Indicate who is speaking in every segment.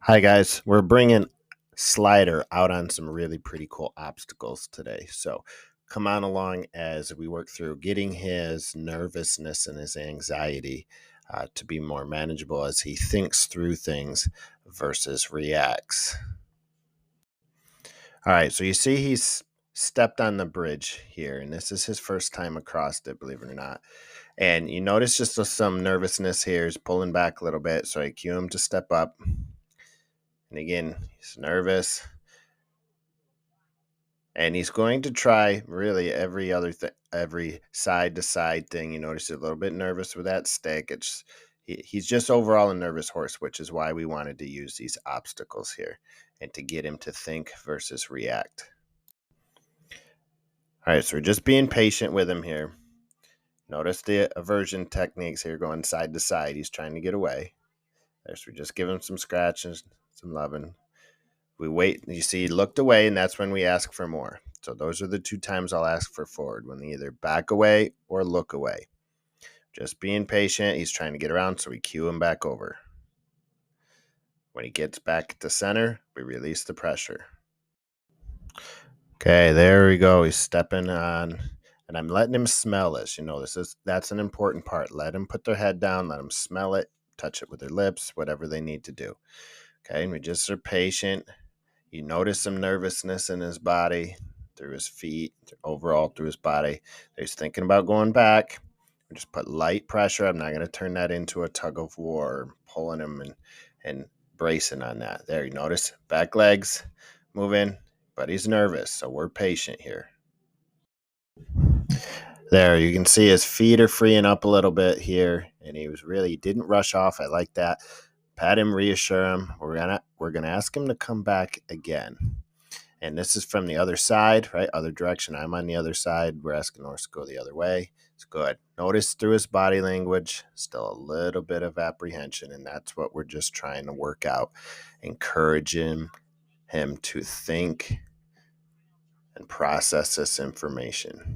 Speaker 1: Hi, guys. We're bringing Slider out on some really pretty cool obstacles today. So come on along as we work through getting his nervousness and his anxiety to be more manageable as he thinks through things versus reacts. All right. So you see, he's stepped on the bridge here, and this is his first time across it, believe it or not. And you notice just some nervousness here. He's pulling back a little bit. So I cue him to step up. And again, he's nervous. And he's going to try really every side to side thing. You notice he's a little bit nervous with that stick. He's just overall a nervous horse, which is why we wanted to use these obstacles here and to get him to think versus react. All right, so we're just being patient with him here. Notice the aversion techniques here going side to side. He's trying to get away. So we just give him some scratches, some loving. We wait, you see, he looked away, and that's when we ask for more. So those are the two times I'll ask for forward, when they either back away or look away. Just being patient. He's trying to get around, so we cue him back over. When he gets back to center, we release the pressure. Okay, there we go. He's stepping on, and I'm letting him smell this. That's an important part. Let him put their head down, let him smell it, touch it with their lips, whatever they need to do. Okay, and we just are patient. You notice some nervousness in his body, through his feet, overall through his body. He's thinking about going back. We just put light pressure. I'm not going to turn that into a tug of war, pulling him and bracing on that. There, you notice back legs moving, but he's nervous, so we're patient here. There, you can see his feet are freeing up a little bit here, and he didn't rush off. I like that. Pat him, reassure him. We're gonna ask him to come back again. And this is from the other side, right? Other direction. I'm on the other side. We're asking Norse to go the other way. It's good. Notice through his body language, still a little bit of apprehension, and that's what we're just trying to work out. Encouraging him to think and process this information.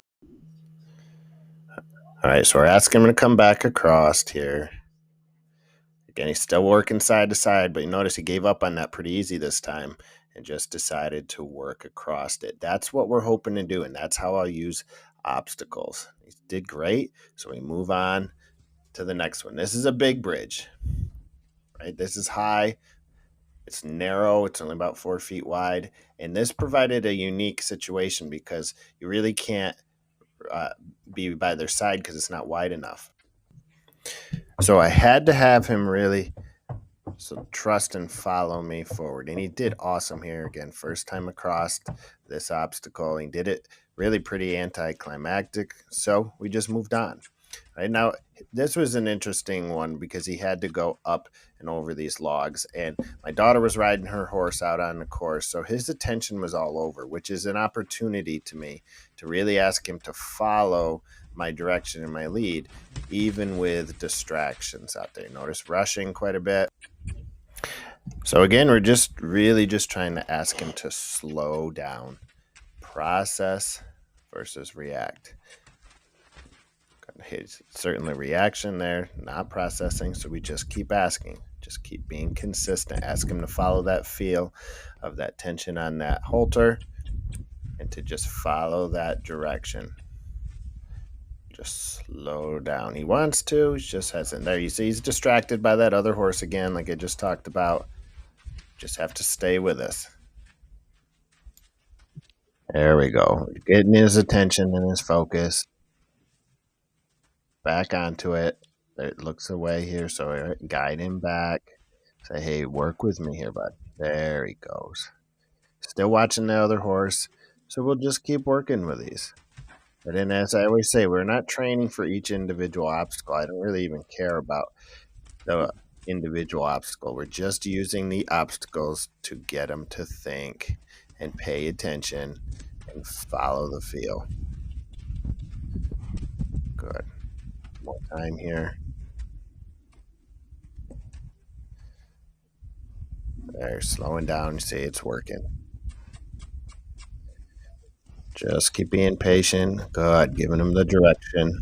Speaker 1: All right, so we're asking him to come back across here. Again, he's still working side to side, but you notice he gave up on that pretty easy this time and just decided to work across it. That's what we're hoping to do, and that's how I'll use obstacles. He did great, so we move on to the next one. This is a big bridge, right? This is high. It's narrow. It's only about 4 feet wide, and this provided a unique situation because you really can't be by their side because it's not wide enough. So I had to have him really trust and follow me forward. And he did awesome here. Again, first time across this obstacle. He did it really pretty anticlimactic. So we just moved on. Right now, this was an interesting one because he had to go up and over these logs. And my daughter was riding her horse out on the course. So his attention was all over, which is an opportunity to me to really ask him to follow my direction and my lead, even with distractions out there. Notice rushing quite a bit. So again, we're just trying to ask him to slow down, process versus react. Certainly reaction there, not processing. So we just keep asking, just keep being consistent. Ask him to follow that feel of that tension on that halter and to just follow that direction. Just slow down. He wants to, he just hasn't. There, you see he's distracted by that other horse again, like I just talked about. Just have to stay with us. There we go. Getting his attention and his focus. Back onto it. It looks away here, so guide him back. Say, hey, work with me here, bud. There he goes. Still watching the other horse, so we'll just keep working with these. And then, as I always say, we're not training for each individual obstacle. I don't really even care about the individual obstacle. We're just using the obstacles to get them to think and pay attention and follow the feel. Good. More time here. There, slowing down. You see it's working. Just keep being patient. Good. Giving him the direction.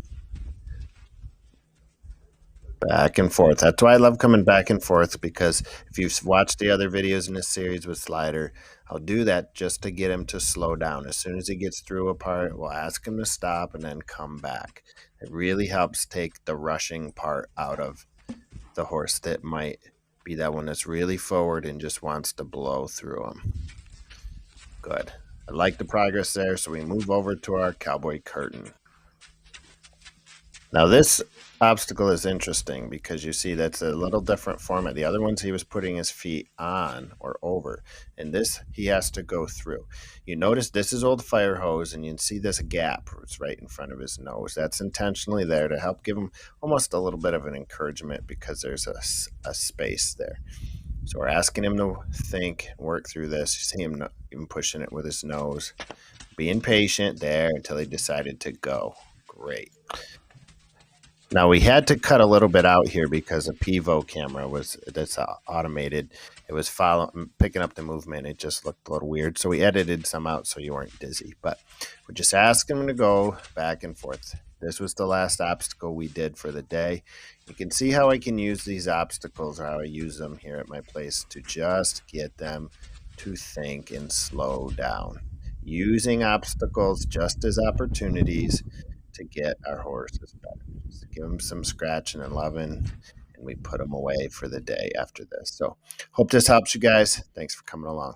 Speaker 1: Back and forth. That's why I love coming back and forth, because if you've watched the other videos in this series with Slider, I'll do that just to get him to slow down. As soon as he gets through a part, we'll ask him to stop and then come back. It really helps take the rushing part out of the horse that might be that one that's really forward and just wants to blow through him. Good. I like the progress there, so we move over to our cowboy curtain. Now this obstacle is interesting because you see that's a little different format. The other ones he was putting his feet on or over, and this he has to go through. You notice this is old fire hose, and you can see this gap. It's right in front of his nose. That's intentionally there to help give him almost a little bit of an encouragement, because there's a space there. So we're asking him to think, work through this. You see him even pushing it with his nose, being patient there until he decided to go. Great. Now we had to cut a little bit out here because a Pivo camera that's automated. It was picking up the movement. It just looked a little weird, so we edited some out so you weren't dizzy. But we're just asking him to go back and forth. This was the last obstacle we did for the day. You can see how I can use these obstacles, or how I use them here at my place, to just get them to think and slow down. Using obstacles just as opportunities to get our horses better. Just give them some scratching and loving, and we put them away for the day after this. So, hope this helps you guys. Thanks for coming along.